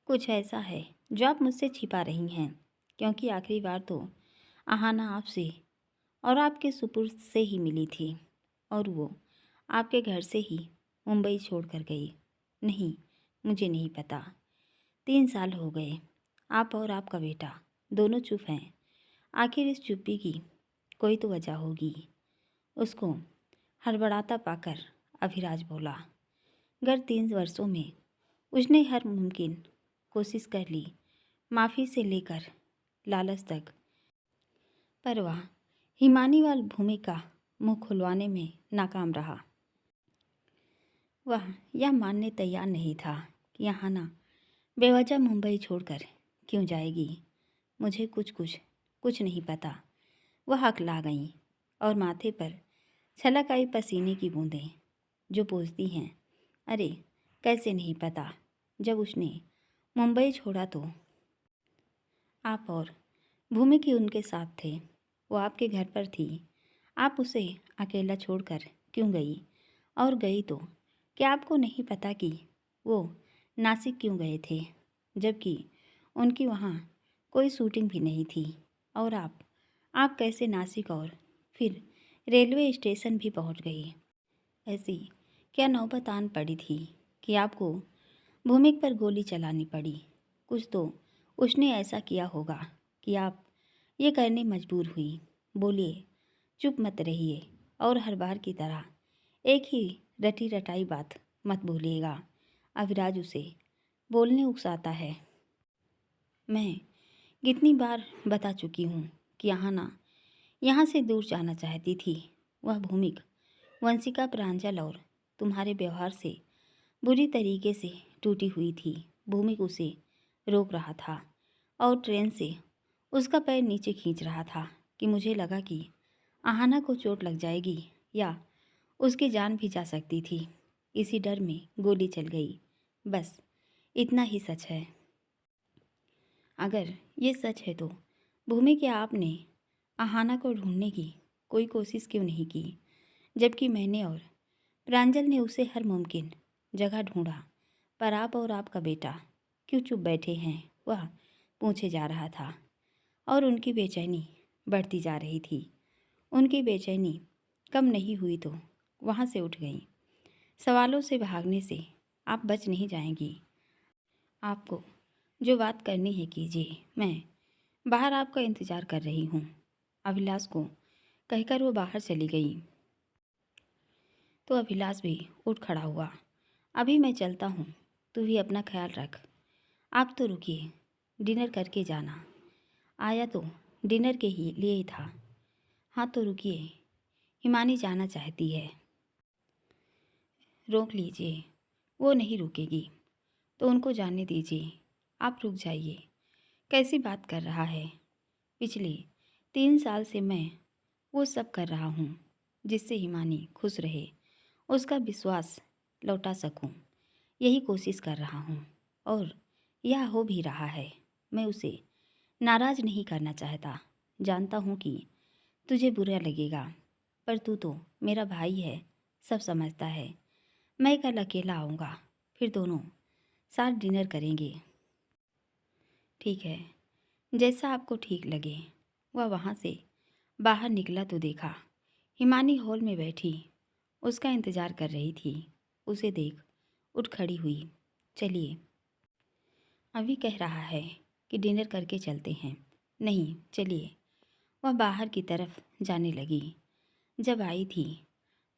कुछ ऐसा है जो आप मुझसे छिपा रही हैं, क्योंकि आखिरी बार तो अहाना आपसे और आपके सुपुर्द से ही मिली थी और वो आपके घर से ही मुंबई छोड़ कर गई। नहीं, मुझे नहीं पता। 3 साल हो गए, आप और आपका बेटा दोनों चुप हैं। आखिर इस चुप्पी की कोई तो वजह होगी। उसको हड़बड़ाता पाकर अभिराज बोला। गत 3 वर्षों में उसने हर मुमकिन कोशिश कर ली, माफ़ी से लेकर लालच तक, पर वह हिमानी वाल भूमि का मुंह खुलवाने में नाकाम रहा। वह यह मानने तैयार नहीं था कि अहाना बेवजह मुंबई छोड़कर क्यों जाएगी। मुझे कुछ नहीं पता। वह अकला गई और माथे पर छलक आई पसीने की बूंदें जो पूछती हैं, अरे कैसे नहीं पता। जब उसने मुंबई छोड़ा तो आप और भूमि की उनके साथ थे। वो आपके घर पर थी। आप उसे अकेला छोड़कर क्यों गई? और गई तो क्या आपको नहीं पता कि वो नासिक क्यों गए थे, जबकि उनकी वहाँ कोई शूटिंग भी नहीं थी? और आप कैसे नासिक और फिर रेलवे स्टेशन भी पहुँच गई? ऐसी क्या नौबत आन पड़ी थी कि आपको भूमिक पर गोली चलानी पड़ी? कुछ तो उसने ऐसा किया होगा कि आप ये करने मजबूर हुई। बोलिए, चुप मत रहिए और हर बार की तरह एक ही रटी रटाई बात मत बोलिएगा। अविराज उसे बोलने उकसाता है। मैं कितनी बार बता चुकी हूँ कि अहाना यहाँ से दूर जाना चाहती थी। वह भूमिक, वंशिका, प्रांजल और तुम्हारे व्यवहार से बुरी तरीके से टूटी हुई थी। भूमिक उसे रोक रहा था और ट्रेन से उसका पैर नीचे खींच रहा था कि मुझे लगा कि अहाना को चोट लग जाएगी या उसकी जान भी जा सकती थी। इसी डर में गोली चल गई। बस इतना ही सच है। अगर ये सच है तो भूमि के आपने अहाना को ढूंढने की कोई कोशिश क्यों नहीं की, जबकि मैंने और प्रांजल ने उसे हर मुमकिन जगह ढूंढा। पर आप और आपका बेटा क्यों चुप बैठे हैं? वह पूछे जा रहा था और उनकी बेचैनी बढ़ती जा रही थी। उनकी बेचैनी कम नहीं हुई तो वहाँ से उठ गई। सवालों से भागने से आप बच नहीं जाएंगी। आपको जो बात करनी है कीजिए। मैं बाहर आपका इंतज़ार कर रही हूँ। अभिलाष को कहकर वो बाहर चली गई तो अभिलाष भी उठ खड़ा हुआ। अभी मैं चलता हूँ, तू भी अपना ख्याल रख। आप तो रुकिए, डिनर करके जाना। आया तो डिनर के ही लिए ही था। हाँ तो रुकिए, हिमानी जाना चाहती है। रोक लीजिए, वो नहीं रुकेगी तो उनको जाने दीजिए। आप रुक जाइए। कैसी बात कर रहा है? पिछले 3 साल से मैं वो सब कर रहा हूँ जिससे हिमानी खुश रहे, उसका विश्वास लौटा सकूँ। यही कोशिश कर रहा हूँ और यह हो भी रहा है। मैं उसे नाराज़ नहीं करना चाहता। जानता हूँ कि तुझे बुरा लगेगा, पर तू तो मेरा भाई है, सब समझता है। मैं कल अकेला आऊँगा, फिर दोनों साथ डिनर करेंगे। ठीक है, जैसा आपको ठीक लगे। वह वहाँ से बाहर निकला तो देखा हिमानी हॉल में बैठी उसका इंतज़ार कर रही थी। उसे देख उठ खड़ी हुई। चलिए, अभी कह रहा है कि डिनर करके चलते हैं। नहीं, चलिए। वह बाहर की तरफ जाने लगी। जब आई थी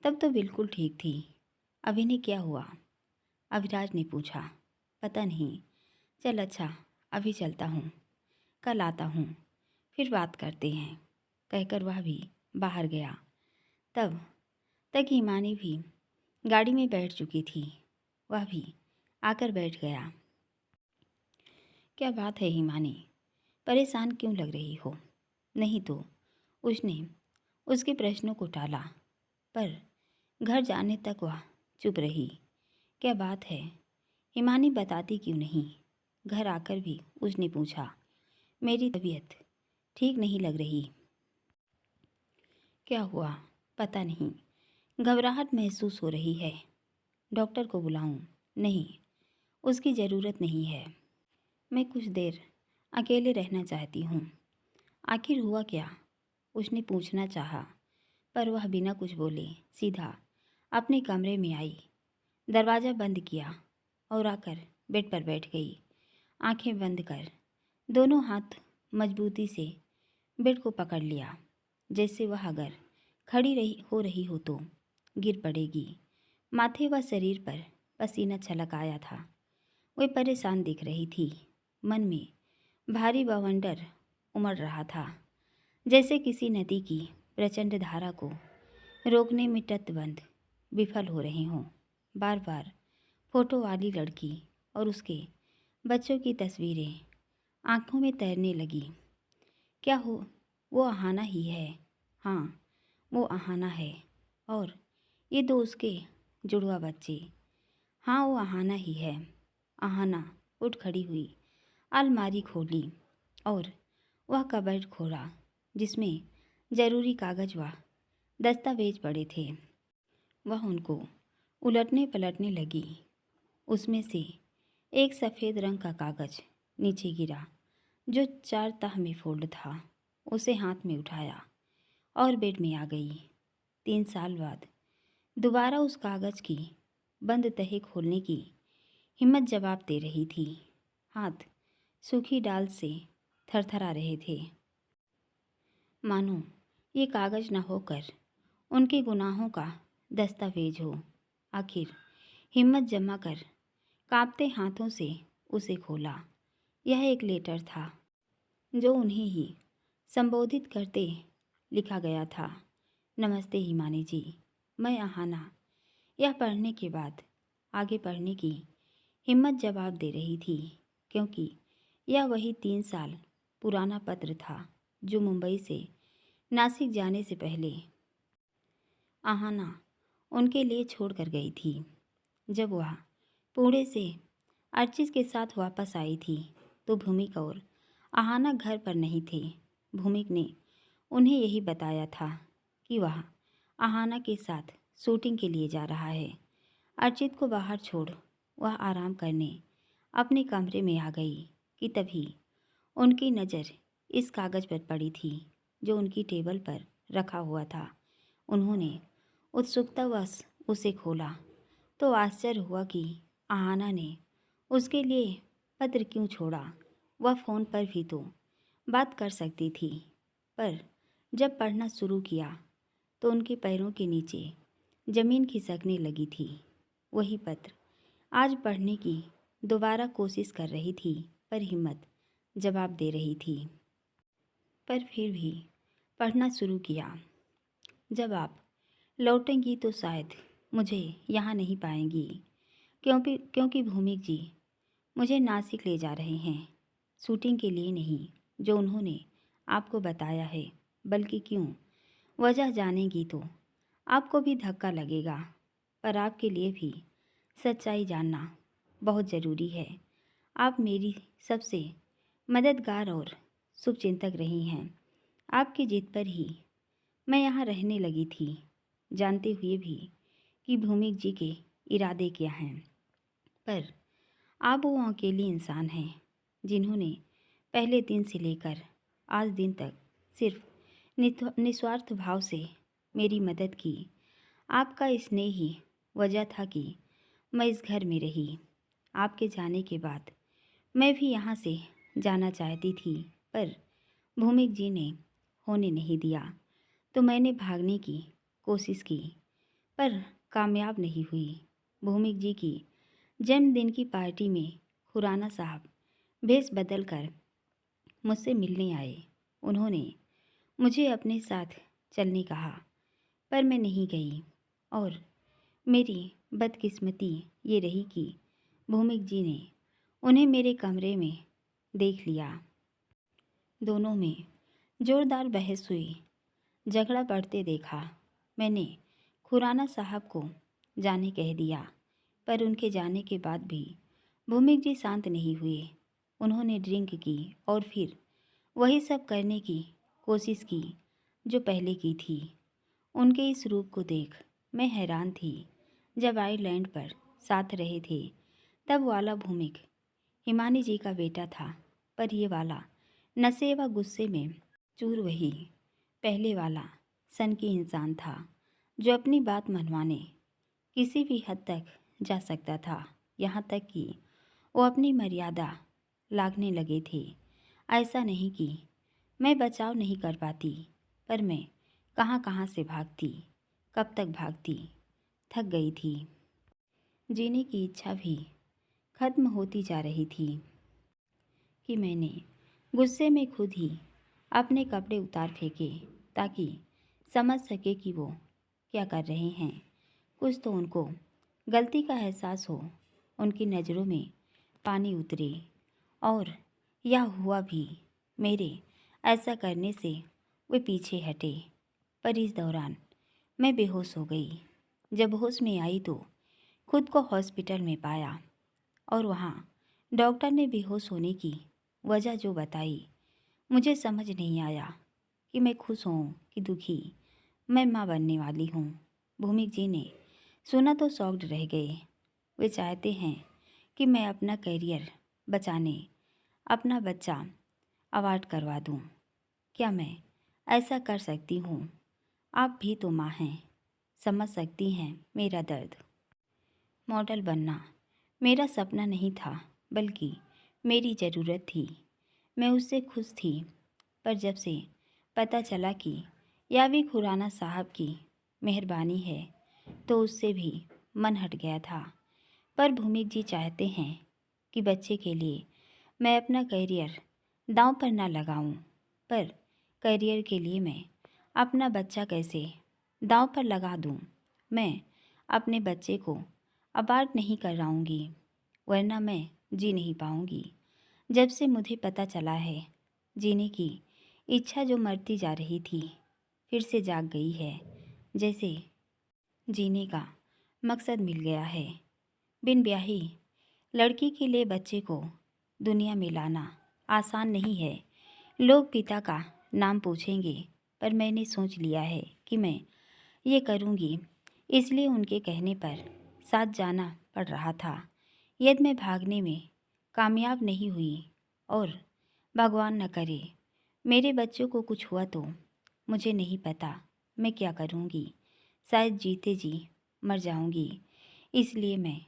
तब तो बिल्कुल ठीक थी। अभी ने क्या हुआ? अभिराज ने पूछा। पता नहीं। चल अच्छा, अभी चलता हूँ, कल आता हूँ, फिर बात करते हैं, कहकर वह भी बाहर गया। तब तक हिमानी भी गाड़ी में बैठ चुकी थी। वह भी आकर बैठ गया। क्या बात है हिमानी, परेशान क्यों लग रही हो? नहीं तो उसने उसके प्रश्नों को टाला, पर घर जाने तक वह चुप रही। क्या बात है? हिमानी बताती क्यों नहीं? घर आकर भी उसने पूछा। मेरी तबीयत ठीक नहीं लग रही। क्या हुआ? पता नहीं, घबराहट महसूस हो रही है। डॉक्टर को बुलाऊं? नहीं, उसकी ज़रूरत नहीं है। मैं कुछ देर अकेले रहना चाहती हूँ। आखिर हुआ क्या? उसने पूछना चाहा, पर वह बिना कुछ बोले सीधा अपने कमरे में आई, दरवाज़ा बंद किया और आकर बेड पर बैठ गई। आंखें बंद कर दोनों हाथ मजबूती से बेड को पकड़ लिया, जैसे वह अगर खड़ी रही हो तो गिर पड़ेगी। माथे व शरीर पर पसीना छलक आया था। वह परेशान दिख रही थी। मन में भारी बवंडर उमड़ रहा था, जैसे किसी नदी की प्रचंड धारा को रोकने में तटबंध विफल हो रहे हों। बार बार फोटो वाली लड़की और उसके बच्चों की तस्वीरें आंखों में तैरने लगी। क्या हो, वो अहाना ही है। हाँ, वो अहाना है। और ये दो उसके जुड़वा बच्चे। हाँ, वो अहाना ही है। अहाना उठ खड़ी हुई, अलमारी खोली और वह कबर्ड खोला जिसमें ज़रूरी कागज व दस्तावेज पड़े थे। वह उनको उलटने पलटने लगी। उसमें से एक सफ़ेद रंग का कागज नीचे गिरा जो 4 तह में फोल्ड था। उसे हाथ में उठाया और बेड में आ गई। 3 साल बाद दोबारा उस कागज की बंद तह खोलने की हिम्मत जवाब दे रही थी। हाथ सूखी डाल से थरथरा रहे थे, मानो ये कागज न होकर उनके गुनाहों का दस्तावेज हो। आखिर हिम्मत जमा कर कांपते हाथों से उसे खोला। यह एक लेटर था जो उन्हें ही संबोधित करते लिखा गया था। नमस्ते हिमानी जी, मैं अहाना। यह पढ़ने के बाद आगे पढ़ने की हिम्मत जवाब दे रही थी, क्योंकि यह वही 3 साल पुराना पत्र था जो मुंबई से नासिक जाने से पहले अहाना उनके लिए छोड़ कर गई थी। जब वह पुणे से अर्चिस के साथ वापस आई थी तो भूमिक और अहाना घर पर नहीं थे। भूमिक ने उन्हें यही बताया था कि वह अहाना के साथ शूटिंग के लिए जा रहा है। अर्चित को बाहर छोड़ वह आराम करने अपने कमरे में आ गई कि तभी उनकी नज़र इस कागज़ पर पड़ी थी जो उनकी टेबल पर रखा हुआ था। उन्होंने उत्सुकतावश उसे खोला तो आश्चर्य हुआ कि अहाना ने उसके लिए पत्र क्यों छोड़ा। वह फ़ोन पर भी तो बात कर सकती थी, पर जब पढ़ना शुरू किया तो उनके पैरों के नीचे ज़मीन खिसकने लगी थी। वही पत्र आज पढ़ने की दोबारा कोशिश कर रही थी, पर हिम्मत जवाब दे रही थी। पर फिर भी पढ़ना शुरू किया। जब आप लौटेंगी तो शायद मुझे यहाँ नहीं पाएंगी, क्योंकि भूमिक जी मुझे नासिक ले जा रहे हैं। शूटिंग के लिए नहीं जो उन्होंने आपको बताया है, बल्कि क्यों, वजह जानेगी तो आपको भी धक्का लगेगा। पर आपके लिए भी सच्चाई जानना बहुत ज़रूरी है। आप मेरी सबसे मददगार और शुभचिंतक रही हैं। आपकी जिद पर ही मैं यहाँ रहने लगी थी, जानते हुए भी कि भूमिक जी के इरादे क्या हैं। पर आप वो अकेली इंसान हैं जिन्होंने पहले दिन से लेकर आज दिन तक सिर्फ निस्वार्थ भाव से मेरी मदद की। आपका स्नेह ही वजह था कि मैं इस घर में रही। आपके जाने के बाद मैं भी यहाँ से जाना चाहती थी, पर भूमिक जी ने होने नहीं दिया तो मैंने भागने की कोशिश की, पर कामयाब नहीं हुई। भूमिक जी की जन्मदिन की पार्टी में खुराना साहब भेष बदल कर मुझसे मिलने आए। उन्होंने मुझे अपने साथ चलने कहा, पर मैं नहीं गई। और मेरी बदकिस्मती ये रही कि भूमिक जी ने उन्हें मेरे कमरे में देख लिया। दोनों में जोरदार बहस हुई, झगड़ा बढ़ते देखा। मैंने खुराना साहब को जाने कह दिया, पर उनके जाने के बाद भी भूमिक जी शांत नहीं हुए। उन्होंने ड्रिंक की और फिर वही सब करने की कोशिश की जो पहले की थी। उनके इस रूप को देख मैं हैरान थी। जब आयरलैंड पर साथ रहे थे तब वाला भूमिक हिमानी जी का बेटा था, पर ये वाला नशे व गुस्से में चूर वही पहले वाला सनकी इंसान था जो अपनी बात मनवाने किसी भी हद तक जा सकता था, यहाँ तक कि वो अपनी मर्यादा लागने लगे थे। ऐसा नहीं कि मैं बचाव नहीं कर पाती, पर मैं कहाँ कहाँ से भागती, कब तक भागती, थक गई थी। जीने की इच्छा भी खत्म होती जा रही थी कि मैंने गुस्से में खुद ही अपने कपड़े उतार फेंके ताकि समझ सके कि वो क्या कर रहे हैं। कुछ तो उनको गलती का एहसास हो, उनकी नज़रों में पानी उतरे, और यह हुआ भी। मेरे ऐसा करने से वे पीछे हटे, पर इस दौरान मैं बेहोश हो गई। जब होश में आई तो खुद को हॉस्पिटल में पाया, और वहाँ डॉक्टर ने बेहोश होने की वजह जो बताई, मुझे समझ नहीं आया कि मैं खुश हूँ कि दुखी। मैं माँ बनने वाली हूँ। भूमिक जी ने सुना तो शॉक्ड रह गए। वे चाहते हैं कि मैं अपना करियर बचाने अपना बच्चा अवार्ड करवा दूँ। क्या मैं ऐसा कर सकती हूँ? आप भी तो माँ हैं, समझ सकती हैं मेरा दर्द। मॉडल बनना मेरा सपना नहीं था, बल्कि मेरी ज़रूरत थी। मैं उससे खुश थी, पर जब से पता चला कि यह भी खुराना साहब की मेहरबानी है, तो उससे भी मन हट गया था। पर भूमिक जी चाहते हैं कि बच्चे के लिए मैं अपना करियर दांव पर ना लगाऊं। पर करियर के लिए मैं अपना बच्चा कैसे दांव पर लगा दूं? मैं अपने बच्चे को अबार्ट नहीं कराऊंगी, वरना मैं जी नहीं पाऊंगी। जब से मुझे पता चला है, जीने की इच्छा जो मरती जा रही थी फिर से जाग गई है। जैसे जीने का मकसद मिल गया है। बिन ब्याही लड़की के लिए बच्चे को दुनिया में लाना आसान नहीं है। लोग पिता का नाम पूछेंगे, पर मैंने सोच लिया है कि मैं ये करूँगी। इसलिए उनके कहने पर साथ जाना पड़ रहा था। यदि मैं भागने में कामयाब नहीं हुई और भगवान न करे मेरे बच्चों को कुछ हुआ, तो मुझे नहीं पता मैं क्या करूँगी। शायद जीते जी मर जाऊँगी। इसलिए मैं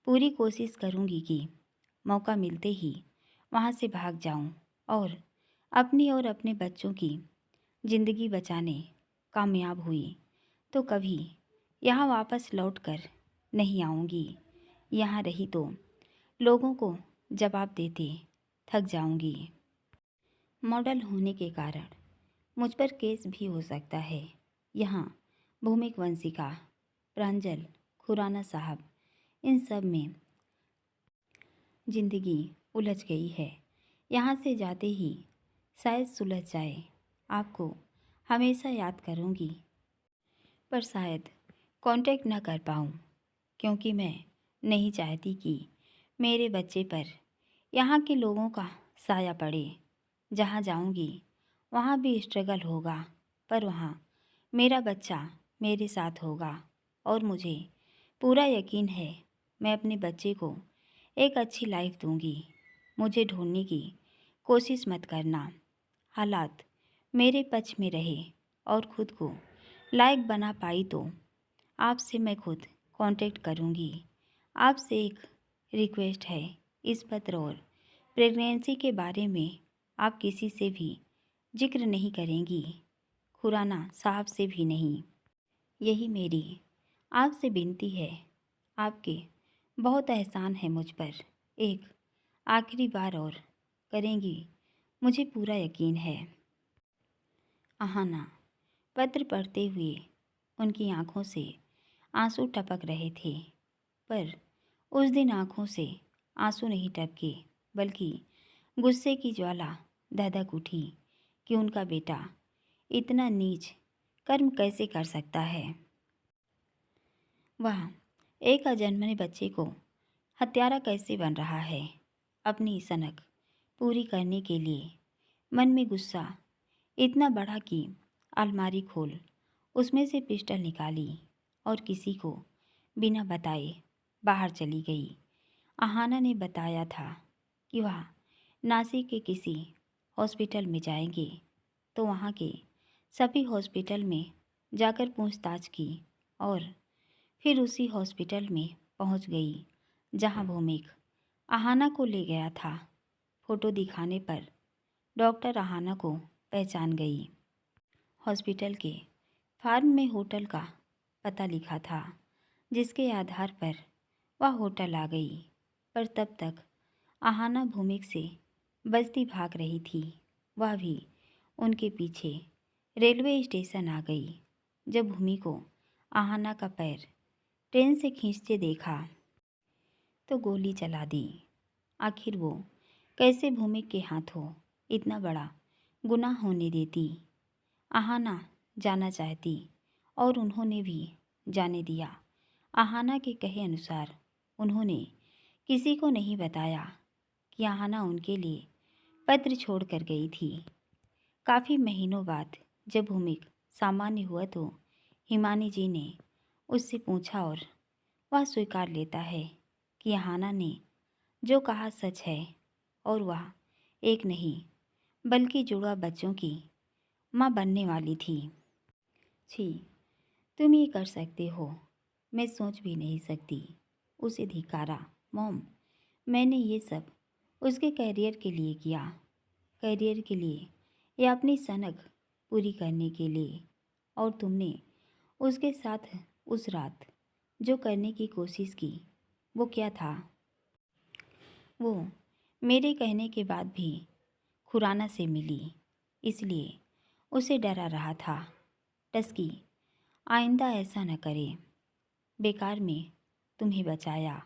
पूरी कोशिश करूँगी कि मौका मिलते ही वहाँ से भाग जाऊँ और अपनी और अपने बच्चों की ज़िंदगी बचाने कामयाब हुई तो कभी यहाँ वापस लौट कर नहीं आऊँगी। यहाँ रही तो लोगों को जवाब देते थक जाऊँगी। मॉडल होने के कारण मुझ पर केस भी हो सकता है। यहाँ भूमिक वंशिका, प्रांजल, खुराना साहब, इन सब में ज़िंदगी उलझ गई है। यहाँ से जाते ही शायद सुलझ जाए। आपको हमेशा याद करूँगी, पर शायद कांटेक्ट न कर पाऊँ, क्योंकि मैं नहीं चाहती कि मेरे बच्चे पर यहाँ के लोगों का साया पड़े। जहाँ जाऊँगी वहाँ भी स्ट्रगल होगा, पर वहाँ मेरा बच्चा मेरे साथ होगा, और मुझे पूरा यकीन है मैं अपने बच्चे को एक अच्छी लाइफ दूँगी। मुझे ढूंढने की कोशिश मत करना। हालात मेरे पक्ष में रहे और खुद को लायक बना पाई तो आपसे मैं खुद कांटेक्ट करूँगी। आपसे एक रिक्वेस्ट है, इस पत्र और प्रेगनेंसी के बारे में आप किसी से भी जिक्र नहीं करेंगी, खुराना साहब से भी नहीं। यही मेरी आपसे विनती है। आपके बहुत एहसान है मुझ पर। एक आखिरी बार और करेंगी, मुझे पूरा यकीन है। आहाना। पत्र पढ़ते हुए उनकी आंखों से आंसू टपक रहे थे, पर उस दिन आंखों से आंसू नहीं टपके, बल्कि गुस्से की ज्वाला धधक उठी कि उनका बेटा इतना नीच कर्म कैसे कर सकता है। वह एक अजन्मे बच्चे को हत्यारा कैसे बन रहा है। अपनी सनक पूरी करने के लिए मन में गुस्सा इतना बढ़ा कि अलमारी खोल उसमें से पिस्टल निकाली और किसी को बिना बताए बाहर चली गई। आहाना ने बताया था कि वह नासिक के किसी हॉस्पिटल में जाएंगे। तो वहाँ के सभी हॉस्पिटल में जाकर पूछताछ की और फिर उसी हॉस्पिटल में पहुँच गई जहाँ भूमिक आहाना को ले गया था। फोटो दिखाने पर डॉक्टर आहाना को पहचान गई। हॉस्पिटल के फार्म में होटल का पता लिखा था, जिसके आधार पर वह होटल आ गई। पर तब तक आहाना भूमिक से बचती भाग रही थी। वह भी उनके पीछे रेलवे स्टेशन आ गई। जब भूमि को आहाना का पैर ट्रेन से खींचते देखा तो गोली चला दी। आखिर वो कैसे भूमिक के हाथों इतना बड़ा गुनाह होने देती। आहाना जाना चाहती और उन्होंने भी जाने दिया। आहाना के कहे अनुसार उन्होंने किसी को नहीं बताया कि आहाना उनके लिए पत्र छोड़ कर गई थी। काफ़ी महीनों बाद जब भूमिक सामान्य हुआ तो हिमानी जी ने उससे पूछा और वह स्वीकार लेता है कि आहाना ने जो कहा सच है और वह एक नहीं बल्कि जुड़वा बच्चों की माँ बनने वाली थी। छी, तुम ये कर सकते हो, मैं सोच भी नहीं सकती। उसे धिक्कारा। मॉम, मैंने ये सब उसके करियर के लिए किया, करियर के लिए या अपनी सनक पूरी करने के लिए। और तुमने उसके साथ उस रात जो करने की कोशिश की वो क्या था? वो मेरे कहने के बाद भी खुराना से मिली, इसलिए उसे डरा रहा था। टस्की, आइंदा ऐसा न करे। बेकार में तुम्हें बचाया।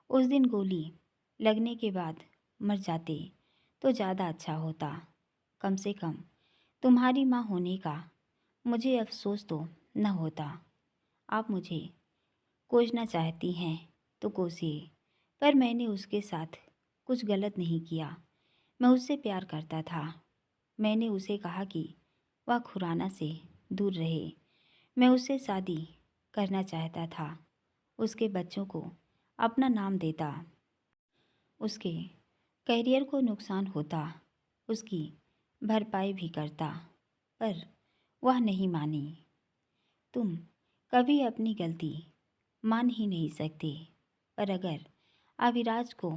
उस दिन गोली लगने के बाद मर जाते तो ज़्यादा अच्छा होता। कम से कम तुम्हारी माँ होने का मुझे अफसोस तो न होता। आप मुझे कोसना चाहती हैं तो कोसिए, पर मैंने उसके साथ कुछ गलत नहीं किया। मैं उससे प्यार करता था। मैंने उसे कहा कि वह खुराना से दूर रहे। मैं उससे शादी करना चाहता था, उसके बच्चों को अपना नाम देता, उसके करियर को नुकसान होता, उसकी भरपाई भी करता, पर वह नहीं मानी। तुम कभी अपनी गलती मान ही नहीं सकते। पर अगर अविराज को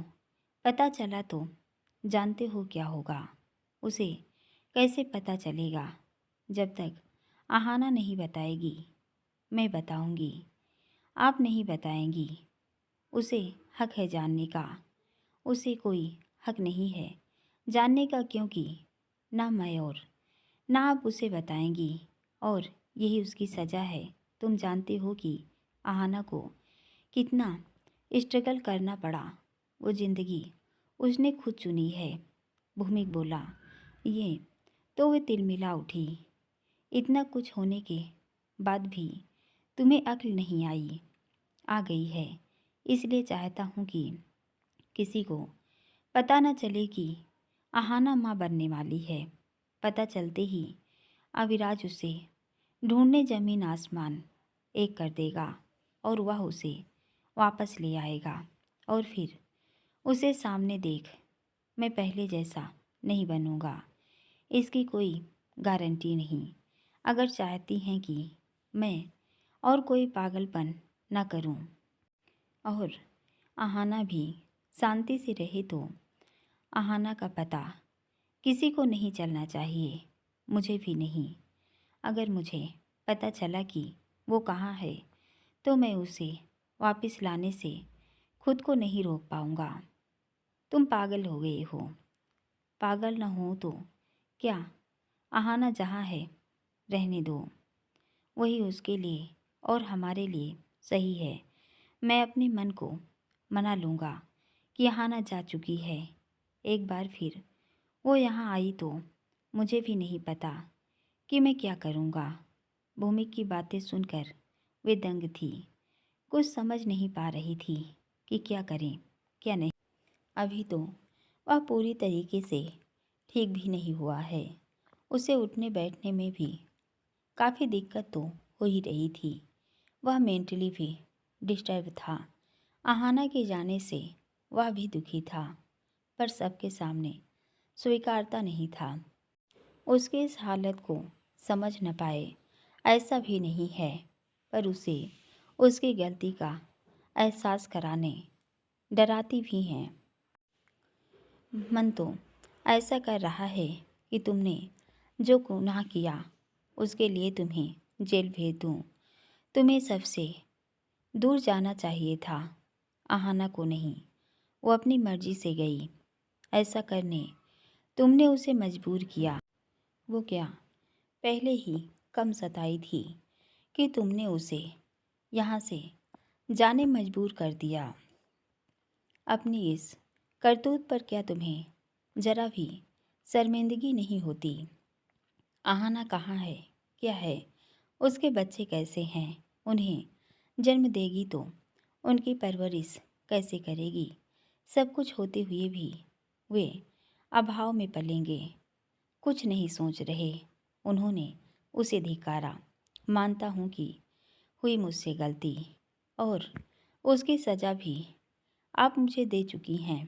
पता चला तो जानते हो क्या होगा? उसे कैसे पता चलेगा? जब तक आहाना नहीं बताएगी। मैं बताऊंगी। आप नहीं बताएंगी। उसे हक है जानने का। उसे कोई हक नहीं है जानने का, क्योंकि ना मैं और ना आप उसे बताएंगी और यही उसकी सज़ा है। तुम जानते हो कि आहाना को कितना स्ट्रगल करना पड़ा। वो ज़िंदगी उसने खुद चुनी है। भूमिक बोला। ये तो वे तिलमिला उठी। इतना कुछ होने के बाद भी तुम्हें अक्ल नहीं आई? आ गई है, इसलिए चाहता हूँ कि किसी को पता न चले कि आहाना माँ बनने वाली है। पता चलते ही अविराज उसे ढूंढने ज़मीन आसमान एक कर देगा और वह उसे वापस ले आएगा। और फिर उसे सामने देख, मैं पहले जैसा नहीं बनूंगा, इसकी कोई गारंटी नहीं। अगर चाहती हैं कि मैं और कोई पागलपन न करूं और आहाना भी शांति से रहे तो आहाना का पता किसी को नहीं चलना चाहिए, मुझे भी नहीं। अगर मुझे पता चला कि वो कहाँ है तो मैं उसे वापस लाने से खुद को नहीं रोक पाऊँगा। तुम पागल हो गए हो। पागल न हो तो क्या, आहाना जहाँ है रहने दो। वही उसके लिए और हमारे लिए सही है। मैं अपने मन को मना लूँगा कि आहाना जा चुकी है। एक बार फिर वो यहाँ आई तो मुझे भी नहीं पता कि मैं क्या करूँगा। भूमि की बातें सुनकर वे दंग थी। कुछ समझ नहीं पा रही थी कि क्या करें क्या नहीं। अभी तो वह पूरी तरीके से ठीक भी नहीं हुआ है। उसे उठने बैठने में भी काफ़ी दिक्कत तो हो ही रही थी। वह मेंटली भी डिस्टर्ब था। आहाना के जाने से वह भी दुखी था। पर सबके सामने स्वीकारता नहीं था। उसकी इस हालत को समझ न पाए ऐसा भी नहीं है, पर उसे उसकी गलती का एहसास कराने डराती भी हैं। मन तो ऐसा कर रहा है कि तुमने जो गुनाह किया उसके लिए तुम्हें जेल भेज दूँ। तुम्हें सबसे दूर जाना चाहिए था, आहाना को नहीं। वो अपनी मर्जी से गई। ऐसा करने तुमने उसे मजबूर किया। वो क्या पहले ही कम सताई थी कि तुमने उसे यहाँ से जाने मजबूर कर दिया। अपनी इस करतूत पर क्या तुम्हें जरा भी शर्मिंदगी नहीं होती? आहाना कहाँ है, क्या है, उसके बच्चे कैसे हैं? उन्हें जन्म देगी तो उनकी परवरिश कैसे करेगी? सब कुछ होते हुए भी वे अभाव में पलेंगे। कुछ नहीं सोच रहे। उन्होंने उसे धिक्कारा। मानता हूँ कि हुई मुझसे गलती और उसकी सज़ा भी आप मुझे दे चुकी हैं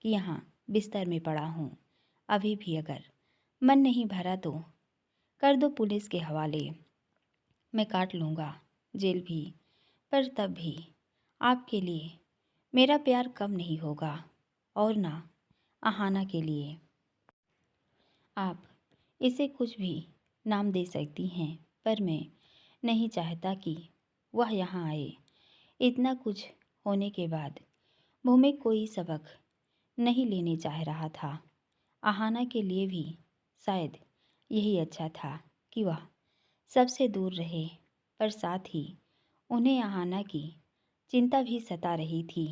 कि यहाँ बिस्तर में पड़ा हूँ। अभी भी अगर मन नहीं भरा तो कर दो पुलिस के हवाले। मैं काट लूँगा जेल भी, पर तब भी आपके लिए मेरा प्यार कम नहीं होगा और ना आहाना के लिए। आप इसे कुछ भी नाम दे सकती हैं, पर मैं नहीं चाहता कि वह यहाँ आए। इतना कुछ होने के बाद भूमि कोई सबक नहीं लेने चाह रहा था। आहाना के लिए भी शायद यही अच्छा था कि वह सबसे दूर रहे, पर साथ ही उन्हें आहाना की चिंता भी सता रही थी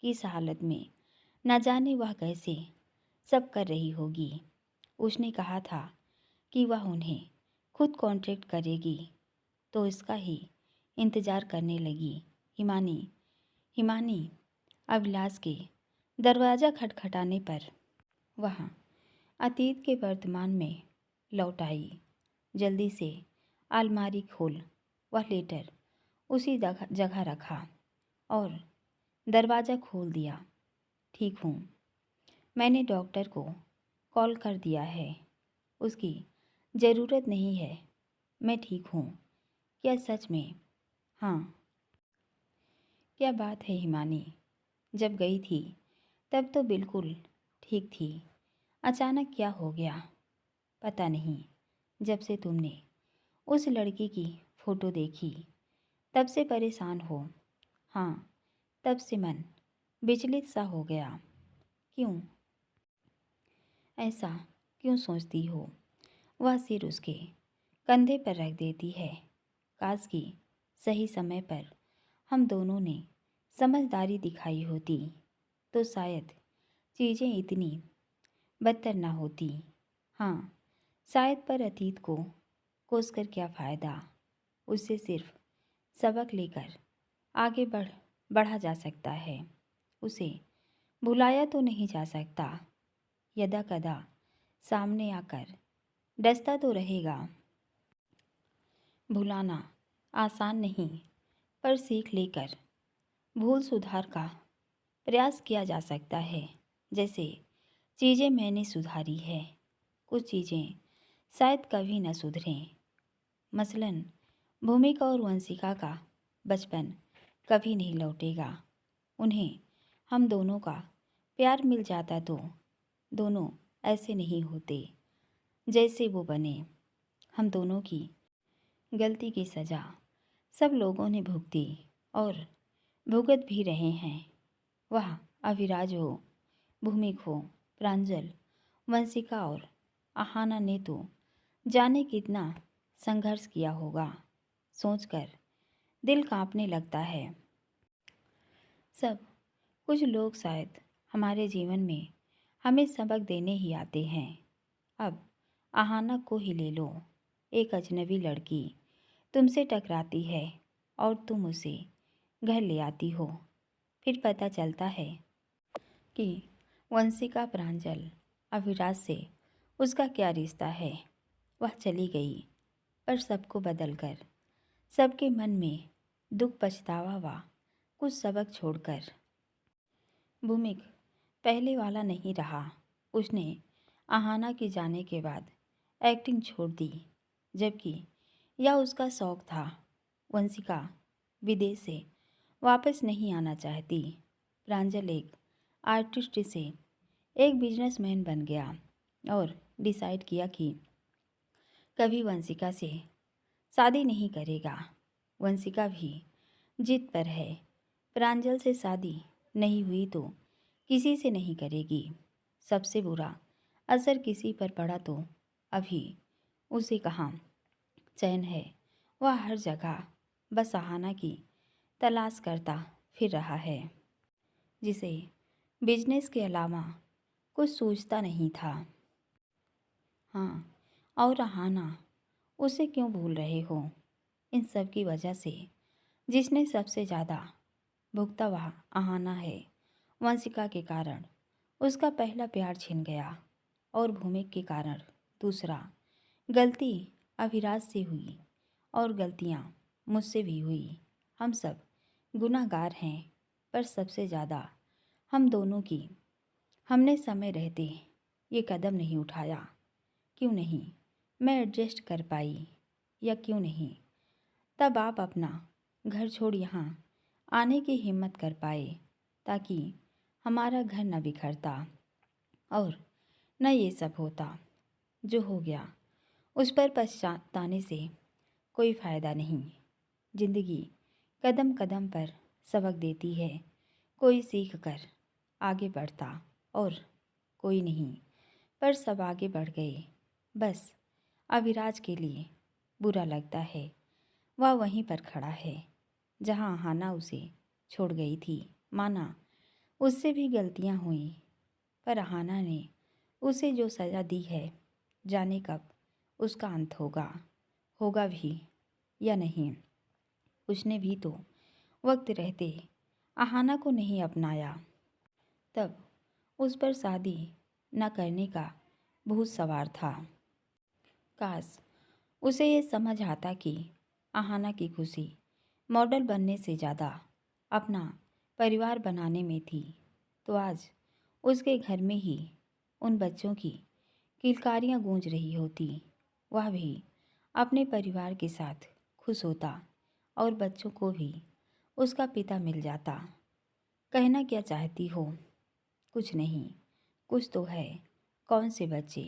कि इस हालत में न जाने वह कैसे सब कर रही होगी। उसने कहा था कि वह उन्हें खुद कॉन्ट्रैक्ट करेगी, तो इसका ही इंतज़ार करने लगी। हिमानी हिमानी अभिलाष के दरवाज़ा खटखटाने पर वह अतीत के वर्तमान में लौट आई। जल्दी से अलमारी खोल वह लेटर उसी जगह रखा और दरवाज़ा खोल दिया। ठीक हूँ, मैंने डॉक्टर को कॉल कर दिया है। उसकी ज़रूरत नहीं है। मैं ठीक हूँ। क्या सच में? हाँ। क्या बात है हिमानी, जब गई थी तब तो बिल्कुल ठीक थी। अचानक क्या हो गया? पता नहीं। जब से तुमने उस लड़की की फ़ोटो देखी तब से परेशान हो। हाँ, तब से मन विचलित सा हो गया। क्यों? ऐसा क्यों सोचती हो? वह सिर उसके कंधे पर रख देती है। काश कि सही समय पर हम दोनों ने समझदारी दिखाई होती तो शायद चीज़ें इतनी बदतर ना होती। हाँ, शायद, पर अतीत को कोसकर क्या फ़ायदा? उससे सिर्फ सबक लेकर आगे बढ़ा जा सकता है। उसे भुलाया तो नहीं जा सकता। यदा कदा सामने आकर डसता तो रहेगा। भुलाना आसान नहीं, पर सीख लेकर भूल सुधार का प्रयास किया जा सकता है। जैसे चीज़ें मैंने सुधारी है, कुछ चीज़ें शायद कभी न सुधरें। मसलन भूमिका और वंशिका का बचपन कभी नहीं लौटेगा। उन्हें हम दोनों का प्यार मिल जाता तो दोनों ऐसे नहीं होते जैसे वो बने। हम दोनों की गलती की सज़ा सब लोगों ने भुगती और भुगत भी रहे हैं। वह अभिराज हो, भूमिक हो, प्रांजल, वंशिका और आहाना ने तो जाने कितना संघर्ष किया होगा। सोचकर दिल कांपने लगता है। सब कुछ लोग शायद हमारे जीवन में हमें सबक देने ही आते हैं। अब आहाना को ही ले लो। एक अजनबी लड़की तुमसे टकराती है और तुम उसे घर ले आती हो। फिर पता चलता है कि वंशिका प्रांजल अभिराज से उसका क्या रिश्ता है। वह चली गई, पर सबको बदलकर, सबके मन में दुख पछतावा व कुछ सबक छोड़कर। भूमिक पहले वाला नहीं रहा। उसने आहाना के जाने के बाद एक्टिंग छोड़ दी, जबकि यह उसका शौक था। वंशिका विदेश से वापस नहीं आना चाहती। प्रांजल एक आर्टिस्ट से एक बिजनेसमैन बन गया और डिसाइड किया कि कभी वंशिका से शादी नहीं करेगा। वंशिका भी जिद पर है। प्रांजल से शादी नहीं हुई तो किसी से नहीं करेगी। सबसे बुरा असर किसी पर पड़ा तो अभी उसे कहाँ चैन है। वह हर जगह बस आहाना की तलाश करता फिर रहा है, जिसे बिजनेस के अलावा कुछ सोचता नहीं था। हाँ, और आहाना, उसे क्यों भूल रहे हो? इन सब की वजह से जिसने सबसे ज़्यादा भुगता वह आहाना है। वंशिका के कारण उसका पहला प्यार छिन गया और भूमिक के कारण दूसरा। गलती अभिराज से हुई और गलतियाँ मुझसे भी हुई। हम सब गुनाहगार हैं, पर सबसे ज़्यादा हम दोनों की। हमने समय रहते ये कदम नहीं उठाया। क्यों नहीं मैं एडजस्ट कर पाई, या क्यों नहीं तब आप अपना घर छोड़ यहाँ आने की हिम्मत कर पाए, ताकि हमारा घर न बिखरता और न ये सब होता जो हो गया। उस पर पछताने से कोई फ़ायदा नहीं। जिंदगी कदम कदम पर सबक देती है। कोई सीख कर आगे बढ़ता और कोई नहीं, पर सब आगे बढ़ गए। बस अविराज के लिए बुरा लगता है। वह वहीं पर खड़ा है जहाँ आहाना उसे छोड़ गई थी। माना उससे भी गलतियाँ हुई, पर आहाना ने उसे जो सज़ा दी है, जाने कब उसका अंत होगा भी या नहीं। उसने भी तो वक्त रहते आहाना को नहीं अपनाया। तब उस पर शादी न करने का भूत सवार था। काश उसे ये समझ आता कि आहाना की खुशी मॉडल बनने से ज़्यादा अपना परिवार बनाने में थी, तो आज उसके घर में ही उन बच्चों की किलकारियाँ गूंज रही होती। वह भी अपने परिवार के साथ खुश होता और बच्चों को भी उसका पिता मिल जाता। कहना क्या चाहती हो? कुछ नहीं, कुछ तो है। कौन से बच्चे?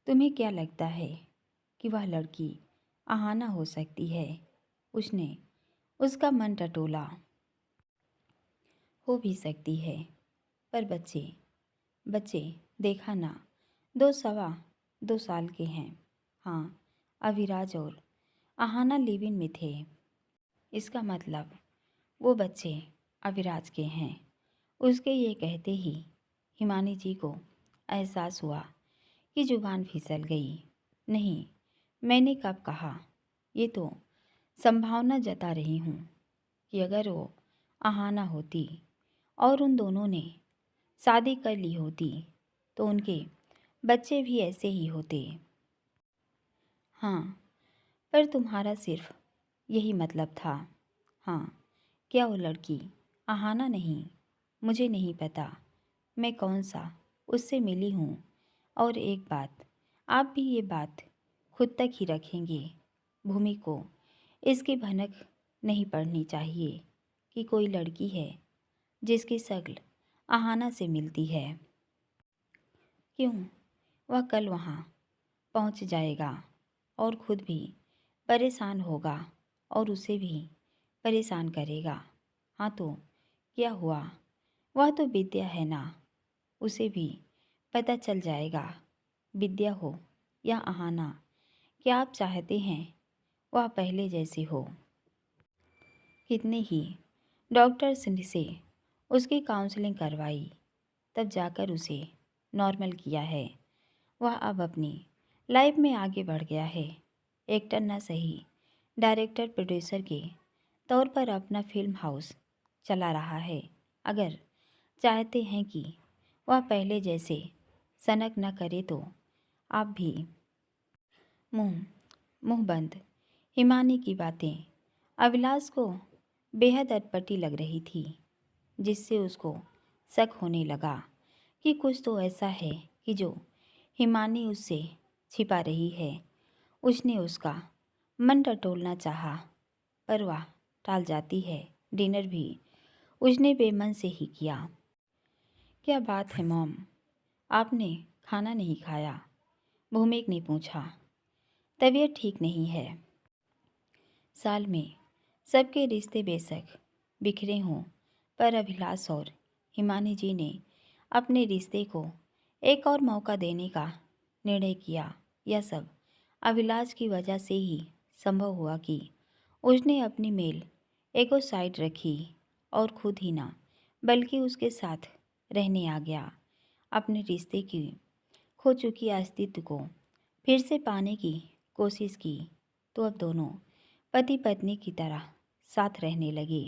तुम्हें क्या लगता है कि वह लड़की आहाना हो सकती है? उसने उसका मन टटोला। हो भी सकती है, पर बच्चे बच्चे देखा ना, 2 सवा 2 साल के हैं। हाँ, अविराज और आहाना लिव इन में थे। इसका मतलब वो बच्चे अविराज के हैं। उसके ये कहते ही हिमानी जी को एहसास हुआ कि जुबान फिसल गई। नहीं, मैंने कब कहा? ये तो संभावना जता रही हूँ कि अगर वो आहाना होती और उन दोनों ने शादी कर ली होती, तो उनके बच्चे भी ऐसे ही होते। हाँ, पर तुम्हारा सिर्फ यही मतलब था। हाँ, क्या वो लड़की आहाना नहीं? मुझे नहीं पता मैं कौन सा उससे मिली हूँ। और एक बात, आप भी ये बात खुद तक ही रखेंगे। भूमि को इसकी भनक नहीं पड़नी चाहिए कि कोई लड़की है जिसकी शक्ल आहाना से मिलती है। क्यों? वह कल वहाँ पहुँच जाएगा और खुद भी परेशान होगा और उसे भी परेशान करेगा। हाँ, तो क्या हुआ? वह तो विद्या है ना, उसे भी पता चल जाएगा। विद्या हो या आहाना, क्या आप चाहते हैं वह पहले जैसी हो? कितने ही डॉक्टर्स से उसकी काउंसलिंग करवाई, तब जाकर उसे नॉर्मल किया है। वह अब अपनी लाइफ में आगे बढ़ गया है। एक्टर न सही, डायरेक्टर प्रोड्यूसर के तौर पर अपना फिल्म हाउस चला रहा है। अगर चाहते हैं कि वह पहले जैसे सनक न करे तो आप भी मुंह मुंह बंद। हिमानी की बातें अभिलाष को बेहद अटपटी लग रही थी, जिससे उसको शक होने लगा कि कुछ तो ऐसा है कि जो हिमानी उससे छिपा रही है। उसने उसका मन टटोलना चाहा, पर वह टाल जाती है। डिनर भी उसने बेमन से ही किया। क्या बात है मॉम, आपने खाना नहीं खाया? भूमिक ने पूछा। तबीयत ठीक नहीं है। साल में सबके रिश्ते बेशक बिखरे हों, पर अभिलाष और हिमानी जी ने अपने रिश्ते को एक और मौका देने का निर्णय किया। यह सब अभिलाष की वजह से ही संभव हुआ कि उसने अपनी मेल एगो साइड रखी और खुद ही ना बल्कि उसके साथ रहने आ गया। अपने रिश्ते की खो चुकी अस्तित्व को फिर से पाने की कोशिश की तो अब दोनों पति पत्नी की तरह साथ रहने लगे।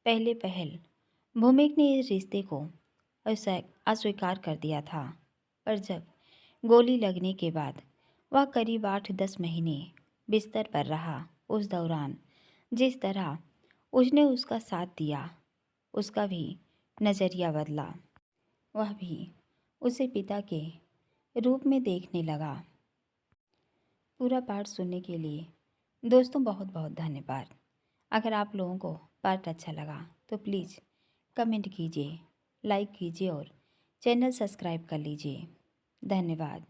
पहले पहल भूमिक ने इस रिश्ते को अस्वीकार कर दिया था, पर जब गोली लगने के बाद वह करीब 8-10 महीने बिस्तर पर रहा। उस दौरान जिस तरह उसने उसका साथ दिया, उसका भी नज़रिया बदला। वह भी उसे पिता के रूप में देखने लगा। पूरा पाठ सुनने के लिए दोस्तों बहुत बहुत धन्यवाद। अगर आप लोगों को पाठ अच्छा लगा तो प्लीज़ कमेंट कीजिए, लाइक कीजिए और चैनल सब्सक्राइब कर लीजिए। धन्यवाद।